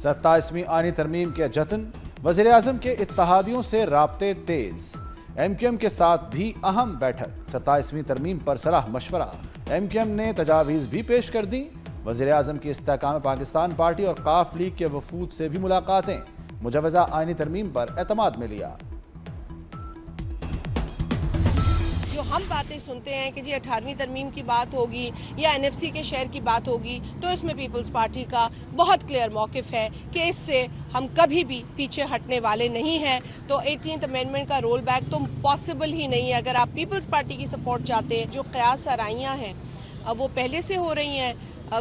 27वीं आईनी तरमीम के जतन, वज़ीर आज़म के इत्तेहादियों से राब्ते तेज। MQM के साथ भी अहम बैठक, 27वीं तरमीम पर सलाह मशवरा। MQM ने तजावीज़ भी पेश कर दी। वज़ीर आज़म की इस्तेहकाम पाकिस्तान पार्टी और काफ लीग के वफूद से भी मुलाकातें, मुजवज़ा आईनी तरमीम पर एतमाद में लिया। जो हम बातें सुनते हैं कि जी 18वीं तरमीम की बात होगी या NFC के शेयर की बात होगी, तो इसमें पीपल्स पार्टी का बहुत क्लियर मौक़िफ़ है कि इससे हम कभी भी पीछे हटने वाले नहीं हैं। तो 18th अमेंडमेंट का रोल बैक तो पॉसिबल ही नहीं है। अगर आप पीपल्स पार्टी की सपोर्ट चाहते हैं, जो क़यास आराइयाँ हैं वो पहले से हो रही हैं।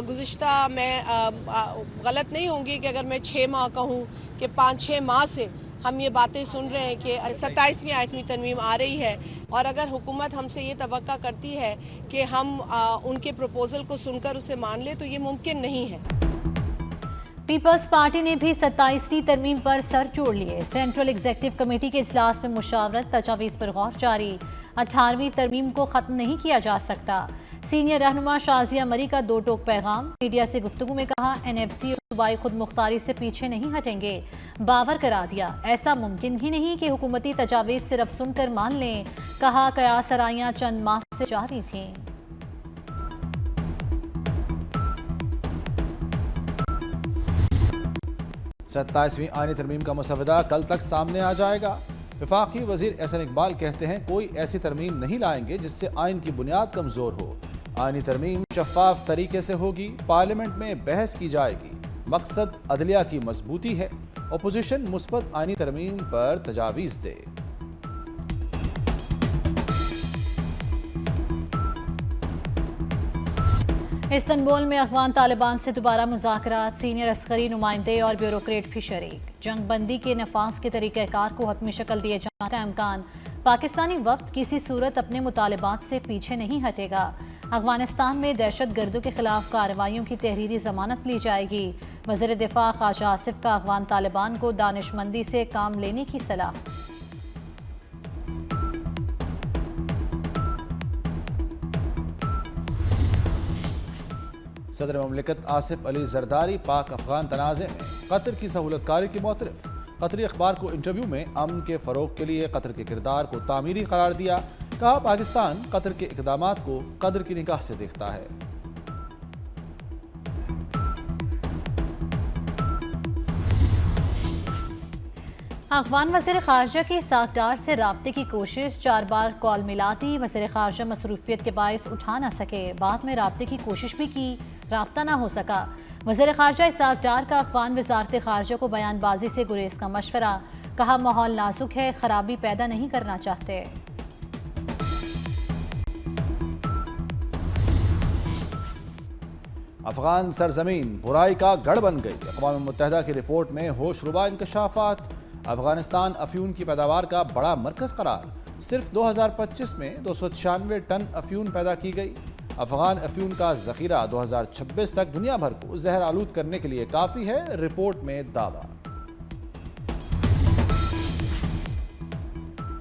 गुज़िश्ता मैं गलत नहीं होंगी कि अगर मैं 6 माह कहूँ कि 5-6 माह से हम ये बातें सुन रहे हैं कि 27वीं आठवीं तरमीम आ रही है, और अगर हुकूमत हमसे ये तवक्का करती है कि हम उनके प्रपोजल को सुनकर उसे मान ले, तो ये मुमकिन नहीं है। पीपल्स पार्टी ने भी 27वीं तरमीम पर सर जोड़ लिए। सेंट्रल एग्जीक्यूटिव कमेटी के इजलास में मुशावरत, तजावीज़ पर गौर जारी। 18वीं तरमीम को ख़त्म नहीं किया जा सकता। सीनियर रहनुमा शाजिया मरी का दो टोक पैगाम। मीडिया से गुफ्तगू में कहा, NFC और सूबाई खुद मुख्तारी से पीछे नहीं हटेंगे। बावर करा दिया, ऐसा मुमकिन ही नहीं कि हुकूमती तजावीज़ सिर्फ सुनकर मान लें। कहा, कयास आराइयां चंद माह से जारी थीं। सत्ताईसवीं आईनी तरमीम का मसवदा कल तक सामने आ जाएगा। वफाकी वजीर एहसन इकबाल कहते हैं, कोई ऐसी तरमीम नहीं लाएंगे जिससे आइन की बुनियाद कमजोर हो। आईनी तरमीम शफाफ तरीके से होगी, पार्लियामेंट में बहस की जाएगी। मकसद अदलिया की मजबूती है। अपोजिशन मुस्बत आईनी तरमीम पर तजावीज़ दे। इस्तांबुल में अफगान तालिबान से दोबारा मुज़ाकरात, सीनियर अस्करी नुमाइंदे और ब्यूरोक्रेट भी शरीक। जंग बंदी के नफाज के तरीक़ाकार को हतमी शक्ल दिए जाने का इम्कान। पाकिस्तानी वफ्द किसी सूरत अपने मुतालबात से पीछे नहीं हटेगा। अफगानिस्तान में दहशत गर्दों के खिलाफ कार्रवाइयों की तहरीरी जमानत ली जाएगी। वज़ीर दिफा ख्वाजा आसिफ का अफगान तालिबान को दानिशमंदी से काम लेने की सलाह। सदर ममलिकत आसिफ अली जरदारी पाक अफगान तनाज़े में कतर की सहूलतकारी की मोतरफ। कतरी अखबार को इंटरव्यू में अमन के फ़रोग के लिए कतर के किरदार को तामीरी करार दिया। कहा, पाकिस्तान कतर के इक़दामात को कदर की निगाह से देखता है। अफगान वज़ीर ख़ारजा की साकडार से राब्ते की कोशिश, 4 बार कॉल मिला दी। वज़ीर ख़ारजा मसरूफियत के बायस उठा ना सके, बाद में राब्ते की कोशिश भी की, राब्ता ना हो सका। वज़ीर ख़ारजा साकडार का अफगान वज़ारत ख़ारजा को बयानबाजी से गुरेज का मशवरा। कहा, माहौल नाजुक है, खराबी पैदा नहीं करना चाहते। अफगान सरजमीन बुराई का गढ़ बन गई। अक़वाम मुत्तहिदा की रिपोर्ट में होशरुबा इंकशाफात। अफगानिस्तान अफ्यून की पैदावार का बड़ा मरकज करार। सिर्फ 2025 में 296 टन अफ्यून पैदा की गई। अफगान अफ्यून का जखीरा 2026 तक दुनिया भर को जहर आलूद करने के लिए काफ़ी है, रिपोर्ट में दावा।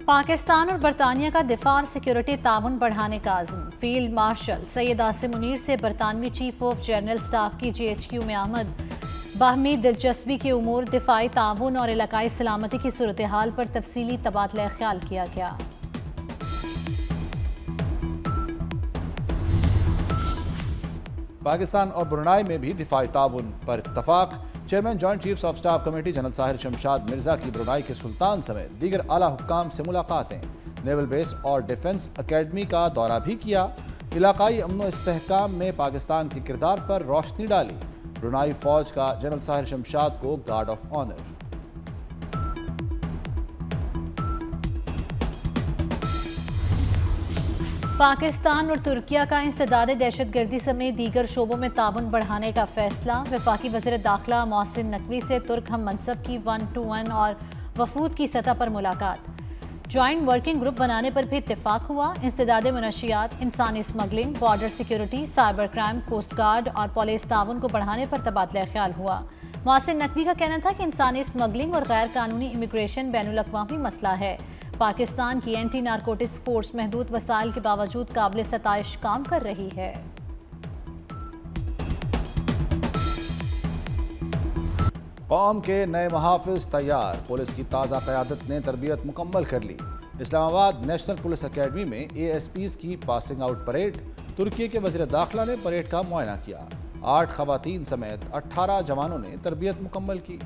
पाकिस्तान और बरतानिया का दिफा और सिक्योरिटी ताउन बढ़ाने का आज़म। फील्ड मार्शल सैयद आसिम मुनीर से बरतानवी चीफ ऑफ जनरल स्टाफ की GHQ में आमद। बाहमी दिलचस्पी के उमूर, दिफाई ताउन और इलाकाई सलामती की सूरत हाल पर तफसीली तबादला ख्याल किया गया। पाकिस्तान और ब्रुनाई में भी दिफाई ताउन पर इत्तफाक। Chairman joint chiefs of staff committee general Sahir Shamshad Mirza की ब्रुनाई के सुल्तान समेत दीगर आला हुक्काम से मुलाकातें। नेवल बेस और डिफेंस अकेडमी का दौरा भी किया। इलाकाई अमन इस्तेहकाम में पाकिस्तान के किरदार पर रोशनी डाली। ब्रुनाई फौज का जनरल साहिर शमशाद को गार्ड ऑफ ऑनर। पाकिस्तान और तुर्किया का इंसदाद दहशतगर्दी समेत दीगर शोबों में ताउन बढ़ाने का फैसला। वफाकी वज़ीर दाखिला मोहसिन नकवी से तुर्क हम मनसब की 1-to-1 और वफूद की सतह पर मुलाकात। ज्वाइंट वर्किंग ग्रुप बनाने पर भी इत्तेफाक हुआ। इंसदाद मनशियात, इंसानी smuggling, border security, cyber crime, coast guard और पुलिस ताउन को बढ़ाने पर तबादला ख्याल हुआ। मोहसिन नकवी का कहना था कि इंसानी स्मगलिंग और गैर कानूनी इमिग्रेशन बैनुल-अक़वामी मसला है। पाकिस्तान की एंटी नारकोटिक्स फोर्स महदूद वसाइल के बावजूद काबिल सताइश काम कर रही है। कौम के नए महाफिज तैयार, पुलिस की ताज़ा क़यादत ने तरबियत मुकम्मल कर ली। इस्लामाबाद नेशनल पुलिस अकेडमी में ASPs की पासिंग आउट परेड, तुर्की के वज़ीर दाखिला ने परेड का मुआयना किया। 8 ख़वातीन समेत 18 जवानों ने तरबियत मुकम्मल की।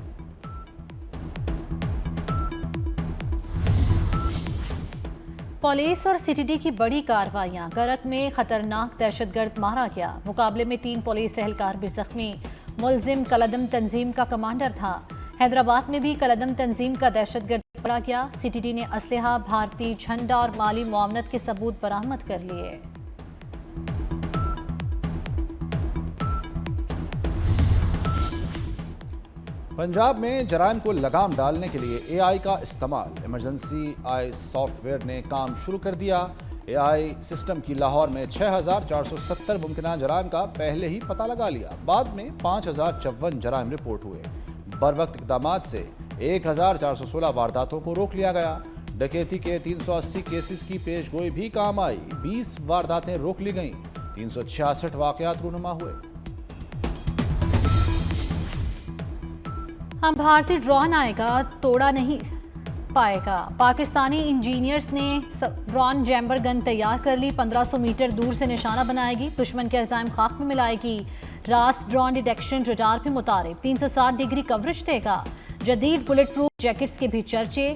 पुलिस और CTD की बड़ी कार्रवाइयां, गरक में खतरनाक दहशतगर्द मारा गया। मुकाबले में 3 पुलिस एहलकार भी जख्मी। मुलजिम कलदम तंजीम का कमांडर था। हैदराबाद में भी कलदम तंजीम का दहशतगर्द पकड़ा गया। CTD ने असलहा, भारतीय झंडा और माली मुआवनत के सबूत बरामद कर लिए। पंजाब में जराइम को लगाम डालने के लिए AI का इस्तेमाल, इमरजेंसी आई सॉफ्टवेयर ने काम शुरू कर दिया। AI सिस्टम की लाहौर में 6470 मुमकिन जराइम का पहले ही पता लगा लिया। बाद में 5054 जराइम रिपोर्ट हुए। बरवक्त इकदाम से 1416 वारदातों को रोक लिया गया। डकैती के 380 केसेस की पेशगोई भी काम आई। 20 वारदातें रोक ली गईं। 366 वाकयात रूनुमा हुए। हम भारतीय ड्रोन आएगा, तोड़ा नहीं पाएगा। पाकिस्तानी इंजीनियर्स ने ड्रोन जैम्बर गन तैयार कर ली। 1500 मीटर दूर से निशाना बनाएगी, दुश्मन के अज़ाइम खाक में मिलाएगी। रास ड्रोन डिटेक्शन रडार भी मुतारिफ, 360 डिग्री कवरेज देगा। जदीद बुलेट प्रूफ जैकेट्स के भी चर्चे।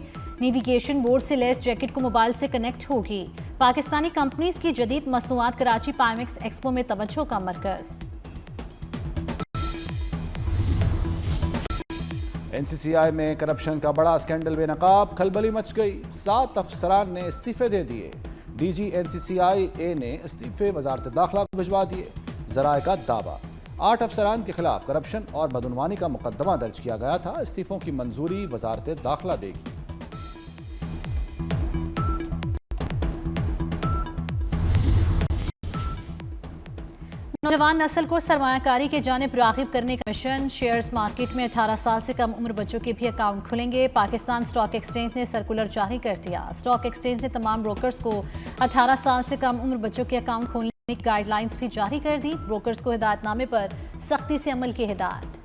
नेविगेशन बोर्ड से लेस जैकेट को मोबाइल से कनेक्ट होगी। पाकिस्तानी कंपनीज की जदीद मसनूआत कराची पाइमेक्स एक्सपो में तवज्जो का मरकज। NCCI में करप्शन का बड़ा स्कैंडल बेनकाब, खलबली मच गई। 7 अफसरान ने इस्तीफे दे दिए। DG NCCI ने इस्तीफे वजारत दाखिला को भिजवा दिए। जराए का दावा, 8 अफसरान के खिलाफ करप्शन और बदउनवानी का मुकदमा दर्ज किया गया था। इस्तीफों की मंजूरी वजारत दाखिला देगी। नौजवान नस्ल को सरमायाकारी के जानिब राग़िब करने का मिशन। शेयर्स मार्केट में 18 साल से कम उम्र बच्चों के भी अकाउंट खुलेंगे। पाकिस्तान स्टॉक एक्सचेंज ने सर्कुलर जारी कर दिया। स्टॉक एक्सचेंज ने तमाम ब्रोकर्स को 18 साल से कम उम्र बच्चों के अकाउंट खोलने की गाइडलाइंस भी जारी कर दी। ब्रोकर्स को हिदायतनामे पर सख्ती से अमल की हिदायत।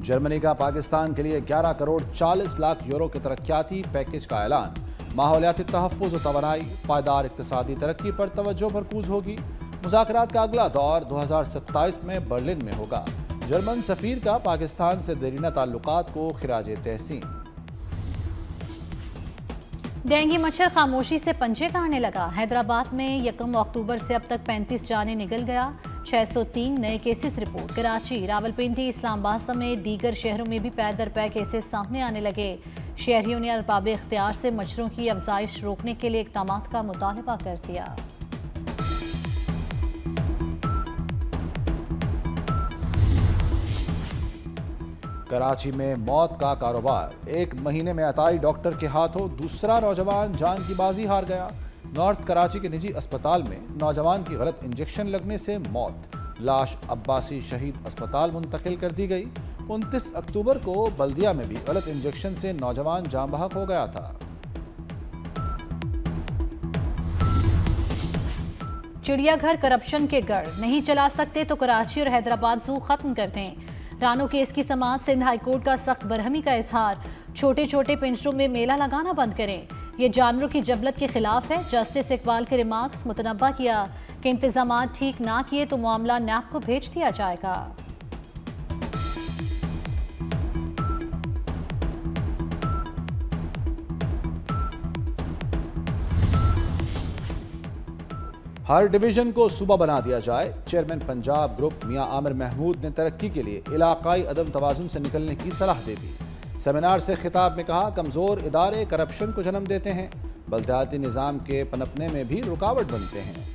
जर्मनी का पाकिस्तान के लिए 11 करोड़ 40 लाख यूरो के तरक्याती पैकेज का ऐलान। माहौलियाती तहफ़्फ़ुज़ व तवानाई, पायदार इक़्तिसादी तरक्की पर तवज्जो मरकूज़ होगी। मुज़ाकरात का अगला दौर 2027 में बर्लिन में होगा। जर्मन सफ़ीर का पाकिस्तान से देरीना ताल्लुकात को खिराज तहसीन। डेंगू मच्छर खामोशी से पंजे गाड़ने लगा। हैदराबाद में 1 अक्टूबर से अब तक 35 जाने निकल गया। 603 नए केसेस रिपोर्ट। कराची, रावलपिंडी, इस्लामाबाद समेत दीगर शहरों में भी पै दर पै केसेस सामने आने लगे। शहरियों ने अरबाब इख्तियार से मच्छरों की अफजाइश रोकने के लिए इक़दामात का मुतालबा कर दिया। कराची में मौत का कारोबार, 1 महीने में अताई डॉक्टर के हाथों दूसरा नौजवान जान की बाजी हार गया। नॉर्थ कराची के निजी अस्पताल में नौजवान की गलत इंजेक्शन लगने से मौत। लाश अब्बासी शहीद अस्पताल मुंतकिल कर दी गई। 29 अक्टूबर को बल्दिया में भी गलत इंजेक्शन से नौजवान जान बहक हो गया था। चिड़ियाघर करप्शन के गढ़, नहीं चला सकते तो कराची और हैदराबाद जू खत्म कर दें। रानो केस की समाअत, सिंध हाईकोर्ट का सख्त बरहमी का इजहार। छोटे छोटे पिंजरों में मेला लगाना बंद करें, ये जानवरों की जबलत के खिलाफ है। जस्टिस इकबाल के रिमार्क्स, मुतनब्बा किया कि इंतजाम ठीक ना किए तो मामला नैब को भेज दिया जाएगा। हर डिवीजन को सूबा बना दिया जाए। चेयरमैन पंजाब ग्रुप मियां आमिर महमूद ने तरक्की के लिए इलाकाई अदम तवाजुन से निकलने की सलाह दे दी। सेमिनार से खिताब में कहा, कमज़ोर इदारे करप्शन को जन्म देते हैं, बल्दियाती निज़ाम के पनपने में भी रुकावट बनते हैं।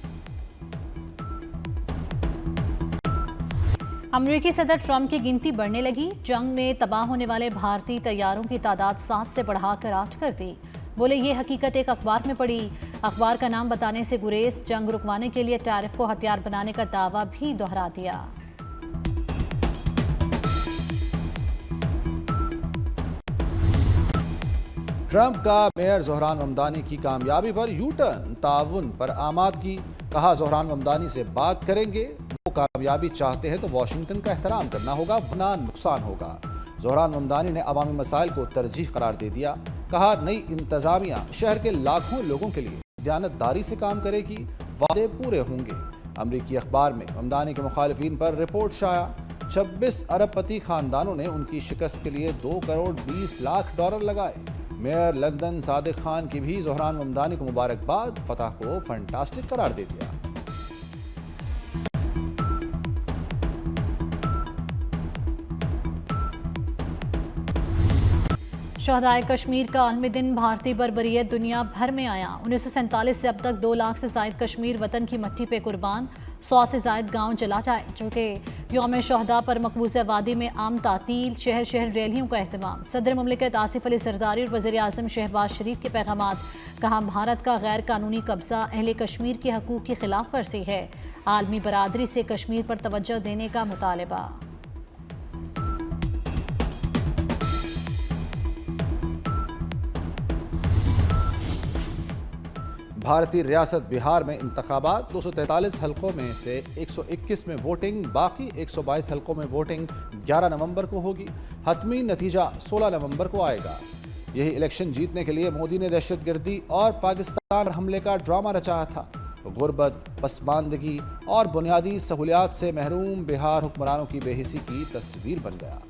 अमरीकी सदर ट्रंप की गिनती बढ़ने लगी। जंग में तबाह होने वाले भारतीय तैयारों की तादाद 7 से बढ़ाकर 8 कर दी। बोले ये हकीकत एक अखबार में पड़ी। अखबार का नाम बताने से गुरेज। जंग रुकवाने के लिए टैरिफ को हथियार बनाने का दावा भी दोहरा दिया। ट्रंप का मेयर जोहरान ममदानी की कामयाबी पर यू टर्न, ताउन पर आमाद की। कहा जोहरान ममदानी से बात करेंगे, वो कामयाबी चाहते हैं तो वाशिंगटन का एहतराम करना होगा वरना नुकसान होगा। जोहरान ममदानी ने अवामी मसाइल को तरजीह करार दे दिया। कहा नई इंतजामिया शहर के लाखों लोगों के लिए दयानतदारी से काम करेगी, वादे पूरे होंगे। अमरीकी अखबार में ममदानी के मुखालिफिन पर रिपोर्ट शाया। 26 अरबपति खानदानों ने उनकी शिकस्त के लिए 2 करोड़ 20 लाख डॉलर लगाए। मेयर लंदन सादिक खान की भी जोहरान ममदानी को मुबारकबाद, फतह को फैंटास्टिक करार दे दिया। शहदाए कश्मीर का आलमी दिन भारतीय बर्बरियत दुनिया भर में आया। 1947 से अब तक 2 लाख से जायद कश्मीर वतन की मट्टी पे कुर्बान, 100 से जायद गांव जला जा चुके। यौम शहदा पर मकबूजा वादी में आम तातील, शहर शहर रैलियों का अहतमाम। सदर मुमलिकत आसिफ अली जरदारी और वज़ीर आज़म शहबाज शरीफ के पैगामात। कहा भारत का गैर कानूनी कब्जा अहले कश्मीर के हकूक़ की खिलाफ वर्जी है। आलमी बरादरी से कश्मीर पर तवज्जो देने का मुतालबा। भारतीय रियासत बिहार में इंतखाबात, 243 हलकों में से 121 में वोटिंग, बाकी 122 हलकों में वोटिंग 11 नवंबर को होगी। हतमी नतीजा 16 नवंबर को आएगा। यही इलेक्शन जीतने के लिए मोदी ने दहशतगर्दी और पाकिस्तान हमले का ड्रामा रचाया था। गुर्बत, पसमानदगी और बुनियादी सहूलियात से महरूम बिहार हुक्मरानों की बेहिसी की तस्वीर बन गया।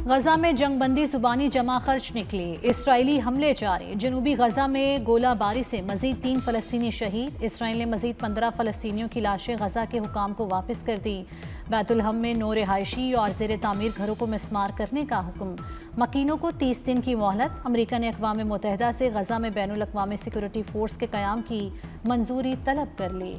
गजा में जंगबंदी जुबानी जमा खर्च निकली, इसराइली हमले जारी। जनूबी गजा में गोलाबारी से मजीद 3 फलस्तीनी शहीद। इसराइल ने मजीद 15 फलस्तीनियों की लाशें गजा के हुकाम को वापस कर दी। बैतुलहम में नो रिहायशी और ज़ेर तामीर घरों को मिस्मार करने का हुक्म। मकीनों को 30 दिन की मोहलत। अमरीका ने अक़वाम मुत्तहिदा से गजा में बैनुल अक़वामी सिक्योरिटी फोर्स के क़याम की मंजूरी तलब कर ली।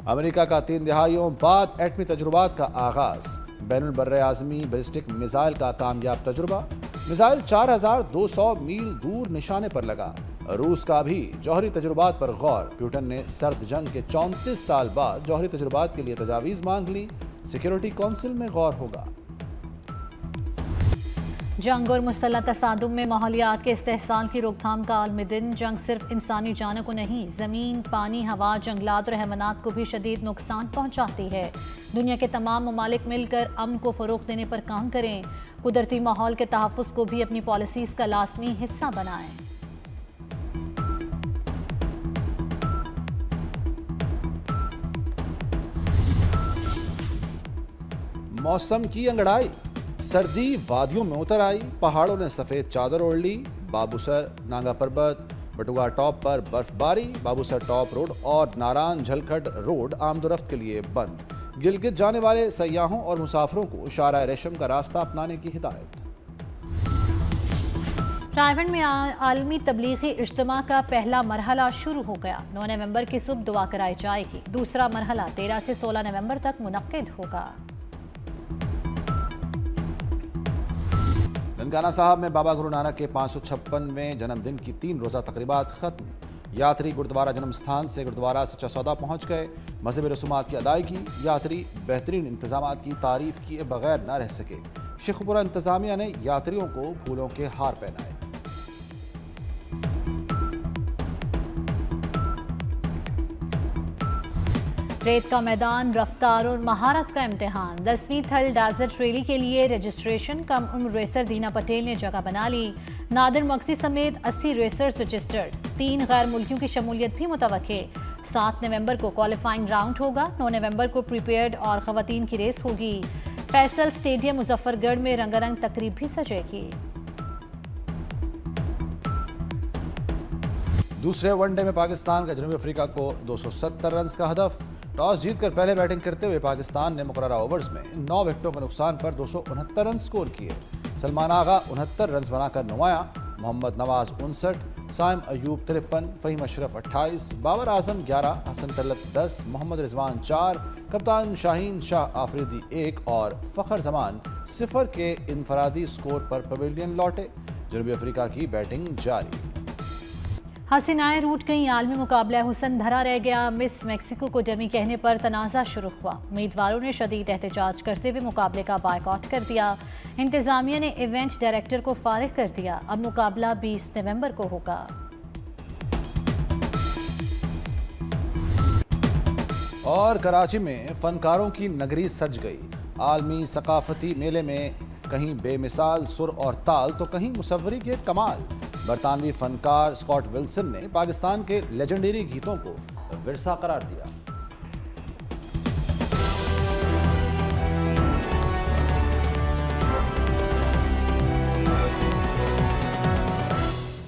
अमेरिका का 3 दिहाइयों बाद एटमी तजुर्बात का आगाज। बैनुल बर्रे आज़मी बैलिस्टिक मिसाइल का कामयाब तजुर्बा। मिसाइल 4200 मील दूर निशाने पर लगा। रूस का भी जौहरी तजुर्बात पर गौर। पुतिन ने सर्द जंग के 34 साल बाद जौहरी तजुर्बात के लिए तजावीज़ मांग ली। सिक्योरिटी कौंसिल में गौर होगा। जंग और मुस्तला तसादुम में माहौलियात के इस्तेहसाल की रोकथाम का आलमी दिन। जंग सिर्फ इंसानी जानों को नहीं, ज़मीन, पानी, हवा, जंगलात और हैवानात को भी शदीद नुकसान पहुँचाती है। दुनिया के तमाम ममालिक मिलकर अमन को फ़रोग़ देने पर काम करें। कुदरती माहौल के तहफ़्फ़ुज़ को भी अपनी पॉलिसीज़ का लाज़मी हिस्सा बनाएं। मौसम की अंगड़ाई, सर्दी वादियों में उतर आई। पहाड़ों ने सफ़ेद चादर ओढ़ ली। बाबूसर, नांगा पर्वत, बटुआ टॉप पर बर्फबारी। बाबूसर टॉप रोड और नारायण झलखड रोड आमदोरफ्त के लिए बंद। गिलगित जाने वाले सयाहों और मुसाफिरों को शारा रेशम का रास्ता अपनाने की हिदायत। रायगढ़ में आलमी तबलीगी इज्तिमा का पहला मरहला शुरू हो गया। 9 नवंबर की सुबह दुआ कराई जाएगी। दूसरा मरहला 13 से 16 नवंबर तक मुनक्किद होगा। ननकाना साहब में बाबा गुरु नानक के 556वें जन्मदिन की 3 रोज़ा तकरीबात खत्म। यात्री गुरुद्वारा जन्म स्थान से गुरुद्वारा सच्चा सौदा पहुंच गए। मजहबी रसूमात की अदायगी। यात्री बेहतरीन इंतजामात की तारीफ किए बगैर न रह सके। शेखपुरा इंतजामिया ने यात्रियों को फूलों के हार पहनाए। रेत का मैदान, रफ्तार और महारत का इम्तिहान। 10वीं थल डेजर्ट रैली के लिए रजिस्ट्रेशन। कम उम्र रेसर दीना पटेल ने जगह बना ली। नादिर मक्सी समेत 80 रेसर्स रजिस्टर्ड। 3 गैर मुल्कियों की शमूलियत भी मुतवक्के। 7 नवंबर को क्वालिफाइंग राउंड होगा। 9 नवंबर को प्रीपेयर्ड और खवातीन की रेस होगी। फैसल स्टेडियम मुजफ्फरगढ़ में रंगारंग तकरीब भी सजेगी। दूसरे वनडे में पाकिस्तान का जनूबी अफ्रीका को 270 रन का हदफ। टॉस जीतकर पहले बैटिंग करते हुए पाकिस्तान ने मुकर्ररा ओवर्स में 9 विकेटों के नुकसान पर 269 रन स्कोर किए। सलमान आगा 69 रन बनाकर नुमाया। मोहम्मद नवाज 59, साइम अयूब 53, फ़हीम अशरफ 28, बाबर आजम 11, हसन तलत 10, मोहम्मद रिजवान 4, कप्तान शाहीन शाह आफरीदी 1 और फ़खर जमान 0 के इनफरादी स्कोर पर पवेलियन लौटे। जनूबी अफ्रीका की बैटिंग जारी। हसीनाएं रूठ गई, आलमी मुकाबला हुसन धरा रह गया। मिस मेक्सिको को डमी कहने पर तनाज़ा शुरू हुआ। उम्मीदवारों ने शदीद एहतजाज करते हुए मुकाबले का बायकॉट कर दिया। इंतजामिया ने इवेंट डायरेक्टर को फारिग कर दिया। अब मुकाबला 20 नवंबर को होगा। और कराची में फनकारों की नगरी सज गई। आलमी सकाफती मेले में कहीं बेमिसाल सुर और ताल तो कहीं मुसव्वरी के कमाल। बरतानवी फनकार स्कॉट विल्सन ने पाकिस्तान के लेजेंडरी गीतों को विरसा करार दिया।